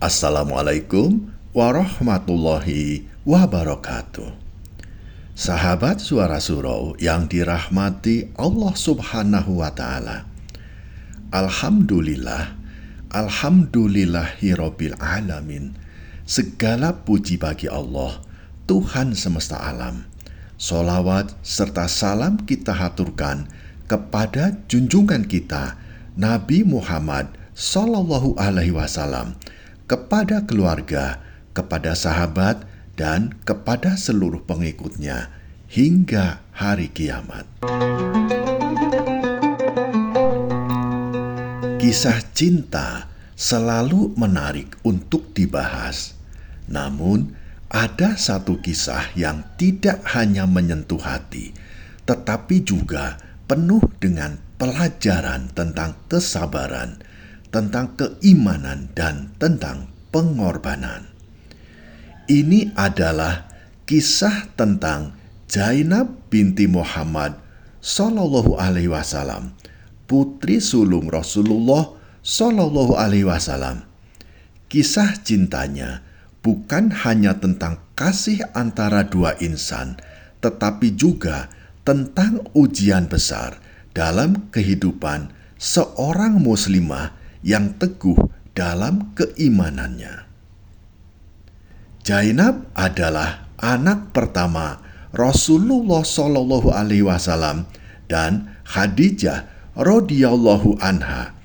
Assalamualaikum warahmatullahi wabarakatuh. Sahabat Suara Surau yang dirahmati Allah Subhanahu wa Ta'ala, Alhamdulillahirabbil alamin. Segala puji bagi Allah, Tuhan semesta alam. Sholawat serta salam kita haturkan kepada junjungan kita Nabi Muhammad Sallallahu Alaihi Wasallam, kepada keluarga, kepada sahabat, dan kepada seluruh pengikutnya hingga hari kiamat. Kisah cinta selalu menarik untuk dibahas. Namun, ada satu kisah yang tidak hanya menyentuh hati, tetapi juga penuh dengan pelajaran tentang kesabaran, tentang keimanan, dan tentang pengorbanan. Ini adalah kisah tentang Zainab binti Muhammad Sallallahu Alaihi Wasallam, putri sulung Rasulullah Sallallahu Alaihi Wasallam. Kisah cintanya bukan hanya tentang kasih antara dua insan, tetapi juga tentang ujian besar dalam kehidupan seorang muslimah yang teguh dalam keimanannya. Zainab adalah anak pertama Rasulullah Shallallahu Alaihi Wasallam dan Khadijah radhiyallahu anha.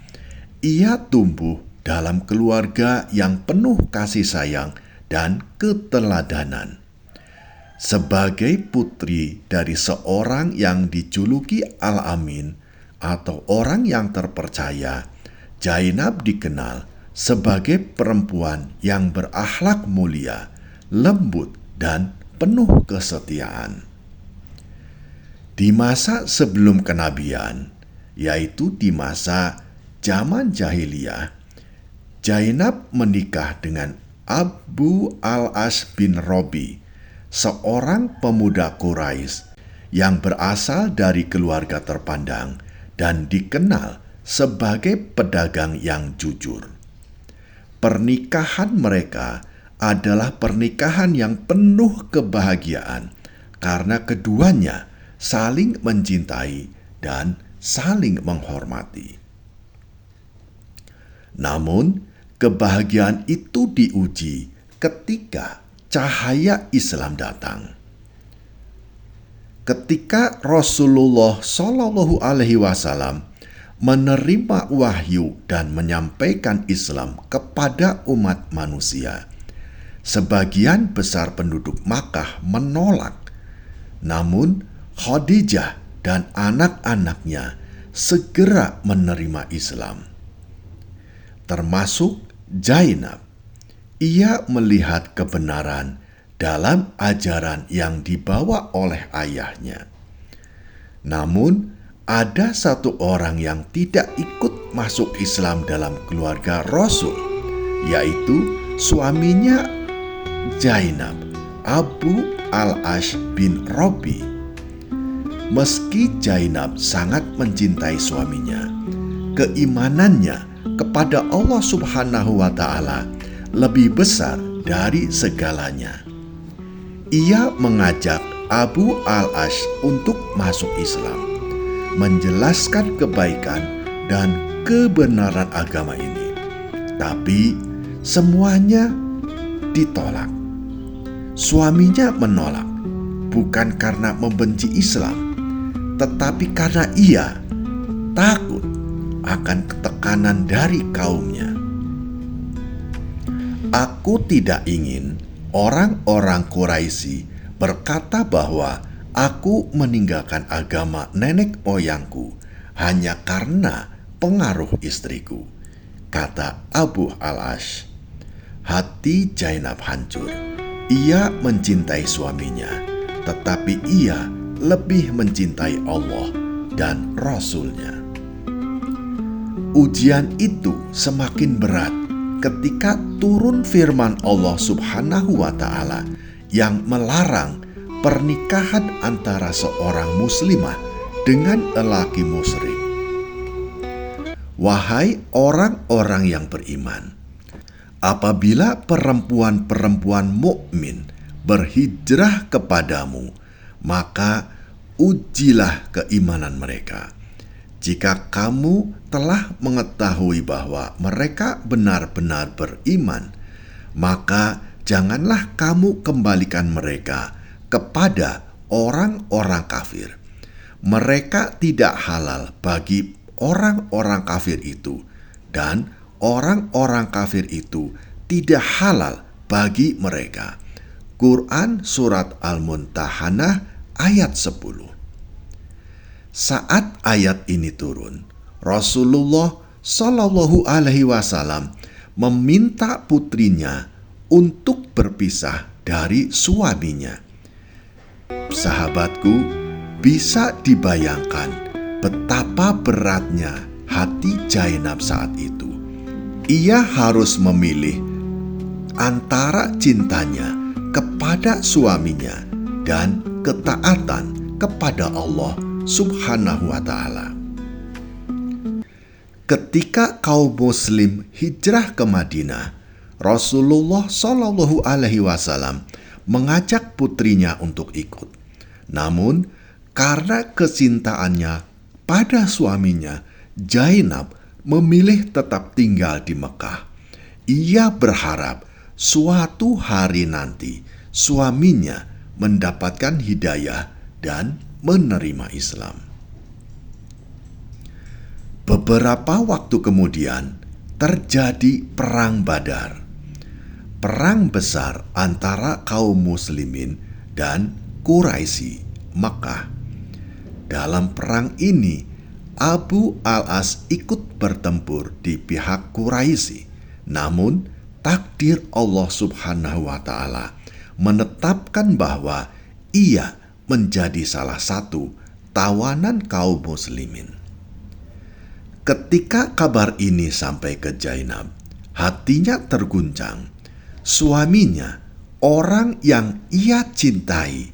Ia tumbuh dalam keluarga yang penuh kasih sayang dan keteladanan. Sebagai putri dari seorang yang dijuluki Al-Amin atau orang yang terpercaya, Zainab dikenal sebagai perempuan yang berakhlak mulia, lembut, dan penuh kesetiaan. Di masa sebelum kenabian, yaitu di masa zaman jahiliyah, Zainab menikah dengan Abu al-As bin Robi, seorang pemuda Quraisy yang berasal dari keluarga terpandang dan dikenal sebagai pedagang yang jujur. Pernikahan mereka adalah pernikahan yang penuh kebahagiaan karena keduanya saling mencintai dan saling menghormati. Namun, kebahagiaan itu diuji ketika cahaya Islam datang. Ketika Rasulullah Shallallahu Alaihi Wasallam menerima wahyu dan menyampaikan Islam kepada umat manusia, sebagian besar penduduk Makkah menolak. Namun Khadijah dan anak-anaknya segera menerima Islam, termasuk Zainab. Ia melihat kebenaran dalam ajaran yang dibawa oleh ayahnya. Namun ada satu orang yang tidak ikut masuk Islam dalam keluarga Rasul, yaitu suaminya Zainab, Abu al-As bin Robi. Meski Zainab sangat mencintai suaminya, keimanannya kepada Allah Subhanahu wa Ta'ala lebih besar dari segalanya. Ia mengajak Abu al-As untuk masuk Islam, menjelaskan kebaikan dan kebenaran agama ini. Tapi semuanya ditolak. Suaminya menolak bukan karena membenci Islam, tetapi karena ia takut akan tekanan dari kaumnya. Aku tidak ingin orang-orang Quraisy berkata bahwa aku meninggalkan agama nenek moyangku hanya karena pengaruh istriku, kata Abu al-As. Hati Zainab hancur. Ia mencintai suaminya, tetapi ia lebih mencintai Allah dan Rasul-Nya. Ujian itu semakin berat ketika turun firman Allah Subhanahu wa Ta'ala yang melarang pernikahan antara seorang muslimah dengan lelaki musyrik. Wahai orang-orang yang beriman, apabila perempuan-perempuan mukmin berhijrah kepadamu, maka ujilah keimanan mereka. Jika kamu telah mengetahui bahwa mereka benar-benar beriman, maka janganlah kamu kembalikan mereka kepada orang-orang kafir. Mereka tidak halal bagi orang-orang kafir itu, dan orang-orang kafir itu tidak halal bagi mereka. Quran Surat Al-Mumtahanah ayat 10. Saat ayat ini turun, Rasulullah Shallallahu Alaihi Wasallam meminta putrinya untuk berpisah dari suaminya. Sahabatku, bisa dibayangkan betapa beratnya hati Zainab saat itu. Ia harus memilih antara cintanya kepada suaminya dan ketaatan kepada Allah Subhanahu wa Ta'ala. Ketika kaum Muslim hijrah ke Madinah, Rasulullah Shallallahu Alaihi Wasallam mengajak putrinya untuk ikut. Namun, karena kecintaannya pada suaminya, Zainab memilih tetap tinggal di Mekah. Ia berharap suatu hari nanti suaminya mendapatkan hidayah dan menerima Islam. Beberapa waktu kemudian terjadi Perang Badar, perang besar antara kaum muslimin dan Quraisy Mekah. Dalam perang ini, Abu Al-As ikut bertempur di pihak Quraisy. Namun, takdir Allah Subhanahu wa Ta'ala menetapkan bahwa ia menjadi salah satu tawanan kaum muslimin. Ketika kabar ini sampai ke Zainab, hatinya terguncang. Suaminya, orang yang ia cintai,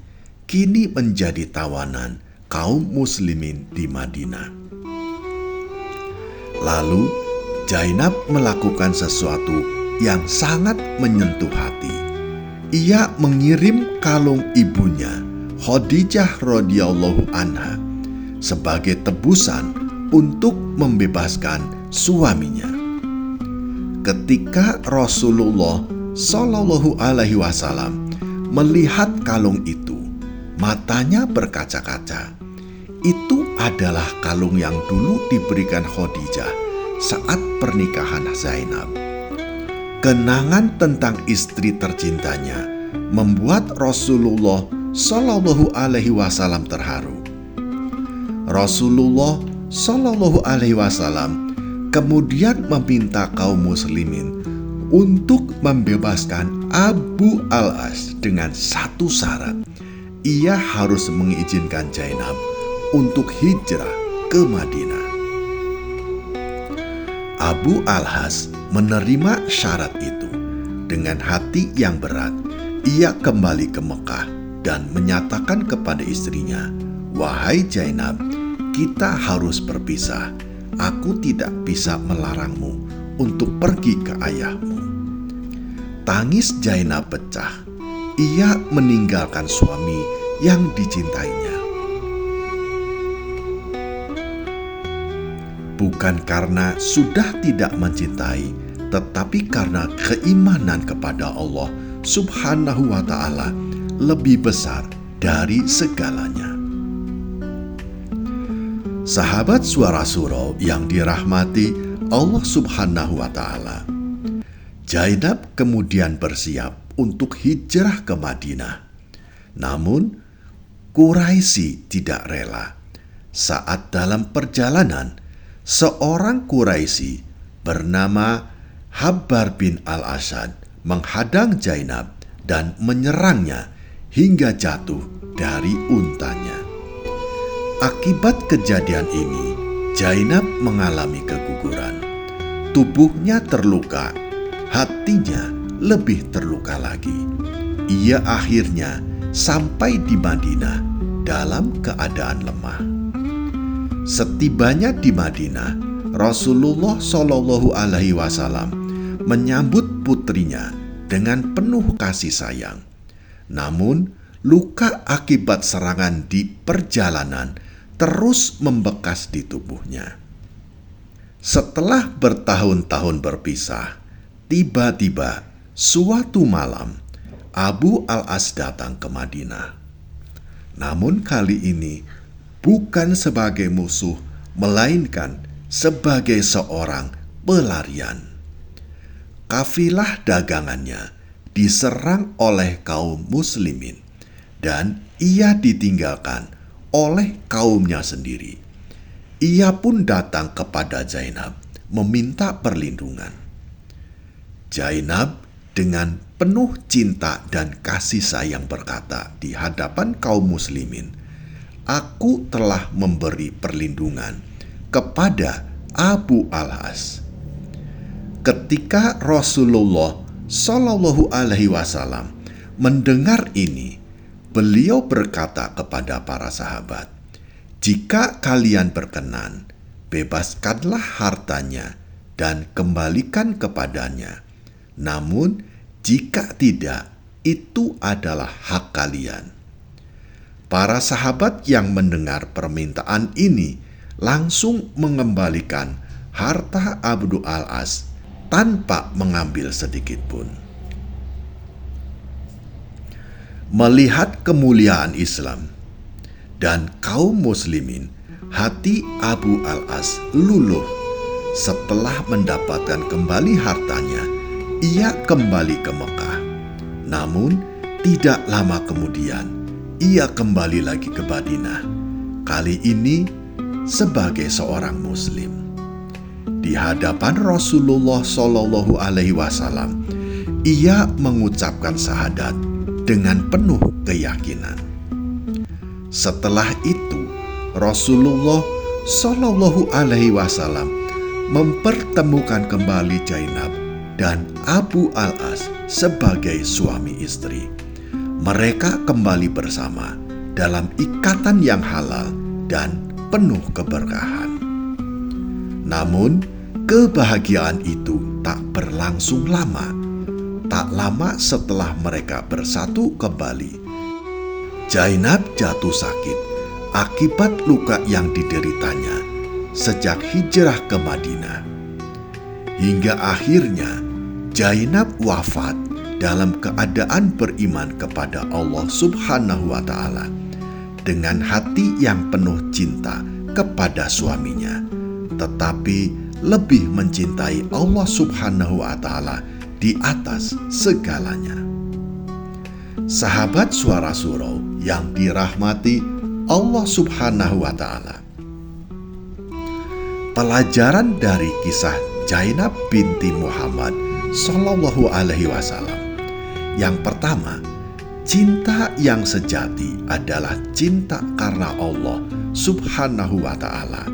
kini menjadi tawanan kaum muslimin di Madinah. Lalu Zainab melakukan sesuatu yang sangat menyentuh hati. Ia mengirim kalung ibunya, Khadijah radhiyallahu anha, sebagai tebusan untuk membebaskan suaminya. Ketika Rasulullah Shallallahu Alaihi Wasallam melihat kalung itu, matanya berkaca-kaca. Itu adalah kalung yang dulu diberikan Khadijah saat pernikahan Zainab. Kenangan tentang istri tercintanya membuat Rasulullah Shallallahu Alaihi Wasallam terharu. Rasulullah Shallallahu Alaihi Wasallam kemudian meminta kaum muslimin untuk membebaskan Abu Al-As dengan satu syarat. Ia harus mengizinkan Zainab untuk hijrah ke Madinah. Abu Al-As menerima syarat itu. Dengan hati yang berat, ia kembali ke Mekah dan menyatakan kepada istrinya, "Wahai Zainab, kita harus berpisah. Aku tidak bisa melarangmu untuk pergi ke ayahmu." Tangis Zainab pecah. Ia meninggalkan suami yang dicintainya. Bukan karena sudah tidak mencintai, tetapi karena keimanan kepada Allah Subhanahu wa Ta'ala lebih besar dari segalanya. Sahabat Suara Surau yang dirahmati Allah Subhanahu wa Ta'ala, Zainab kemudian bersiap untuk hijrah ke Madinah. Namun, Quraisy tidak rela. Saat dalam perjalanan, seorang Quraisy bernama Habbar bin Al-Asad menghadang Zainab dan menyerangnya hingga jatuh dari untanya. Akibat kejadian ini, Zainab mengalami keguguran. Tubuhnya terluka, hatinya lebih terluka lagi. Ia akhirnya sampai di Madinah dalam keadaan lemah. Setibanya di Madinah, Rasulullah Shallallahu Alaihi Wasallam menyambut putrinya dengan penuh kasih sayang. Namun, luka akibat serangan di perjalanan terus membekas di tubuhnya. Setelah bertahun-tahun berpisah, tiba-tiba suatu malam Abu al-As datang ke Madinah. Namun kali ini bukan sebagai musuh, melainkan sebagai seorang pelarian. Kafilah dagangannya diserang oleh kaum muslimin dan ia ditinggalkan oleh kaumnya sendiri. Ia pun datang kepada Zainab meminta perlindungan. Zainab dengan penuh cinta dan kasih sayang berkata di hadapan kaum muslimin, "Aku telah memberi perlindungan kepada Abu al-As." Ketika Rasulullah Shallallahu Alaihi Wasallam mendengar ini, beliau berkata kepada para sahabat, "Jika kalian berkenan, bebaskanlah hartanya dan kembalikan kepadanya. Namun, jika tidak, itu adalah hak kalian." Para sahabat yang mendengar permintaan ini langsung mengembalikan harta Abu al-As tanpa mengambil sedikit pun. Melihat kemuliaan Islam dan kaum muslimin, hati Abu al-As luluh. Setelah mendapatkan kembali hartanya, ia kembali ke Mekah. Namun, tidak lama kemudian, ia kembali lagi ke Madinah. Kali ini sebagai seorang muslim. Di hadapan Rasulullah Shallallahu Alaihi Wasallam, ia mengucapkan syahadat dengan penuh keyakinan. Setelah itu, Rasulullah Shallallahu Alaihi Wasallam mempertemukan kembali Zainab dan Abu al-As sebagai suami istri. Mereka kembali bersama dalam ikatan yang halal dan penuh keberkahan. Namun, kebahagiaan itu tak berlangsung lama. Tak lama setelah mereka bersatu kembali, Zainab jatuh sakit akibat luka yang dideritanya sejak hijrah ke Madinah. Hingga akhirnya Zainab wafat dalam keadaan beriman kepada Allah Subhanahu wa Ta'ala, dengan hati yang penuh cinta kepada suaminya, tetapi lebih mencintai Allah Subhanahu wa Ta'ala di atas segalanya. Sahabat Suara Surau yang dirahmati Allah Subhanahu wa Ta'ala, pelajaran dari kisah Zainab binti Muhammad Sallallahu Alaihi Wasallam. Yang pertama, cinta yang sejati adalah cinta karena Allah Subhanahu wa Ta'ala.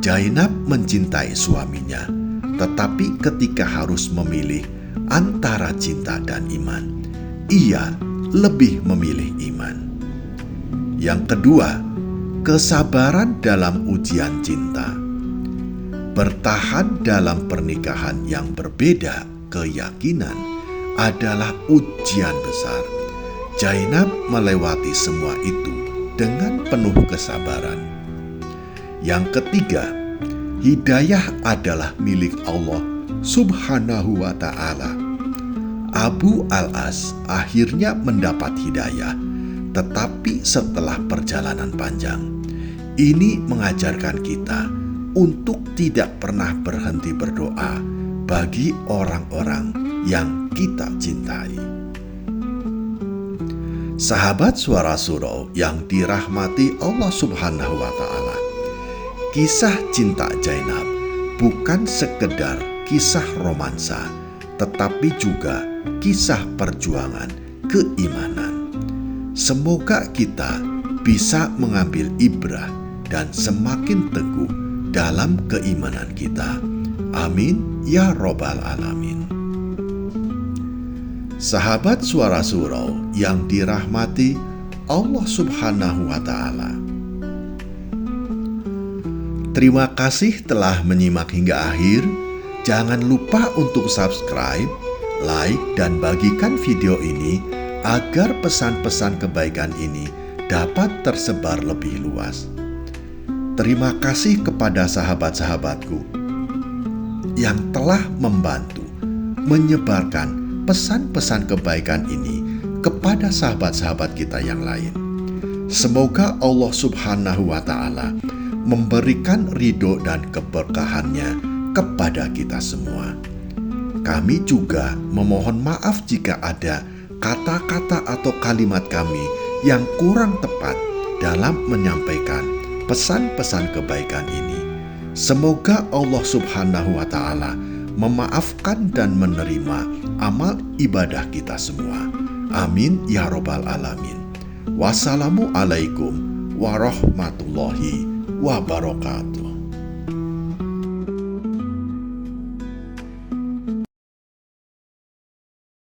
Zainab mencintai suaminya, tetapi ketika harus memilih antara cinta dan iman, ia lebih memilih iman. Yang kedua, kesabaran dalam ujian cinta. Bertahan dalam pernikahan yang berbeda keyakinan adalah ujian besar. Zainab melewati semua itu dengan penuh kesabaran. Yang ketiga, hidayah adalah milik Allah Subhanahu wa Ta'ala. Abu al-As akhirnya mendapat hidayah, tetapi setelah perjalanan panjang. Ini mengajarkan kita untuk tidak pernah berhenti berdoa bagi orang-orang yang kita cintai. Sahabat Suara Surau yang dirahmati Allah Subhanahu wa Ta'ala, kisah cinta Zainab bukan sekedar kisah romansa, tetapi juga kisah perjuangan keimanan. Semoga kita bisa mengambil ibrah dan semakin teguh dalam keimanan kita. Amin ya Robbal Alamin. Sahabat Suara Surau yang dirahmati Allah Subhanahu wa Ta'ala, terima kasih telah menyimak hingga akhir. Jangan lupa untuk subscribe, like dan bagikan video ini agar pesan-pesan kebaikan ini dapat tersebar lebih luas. Terima kasih kepada sahabat-sahabatku yang telah membantu menyebarkan pesan-pesan kebaikan ini kepada sahabat-sahabat kita yang lain. Semoga Allah Subhanahu wa Ta'ala memberikan ridho dan keberkahannya kepada kita semua. Kami juga memohon maaf jika ada kata-kata atau kalimat kami yang kurang tepat dalam menyampaikan pesan-pesan kebaikan ini. Semoga Allah Subhanahu wa Ta'ala memaafkan dan menerima amal ibadah kita semua. Amin ya Rabbal Alamin. Wassalamualaikum warahmatullahi wabarakatuh.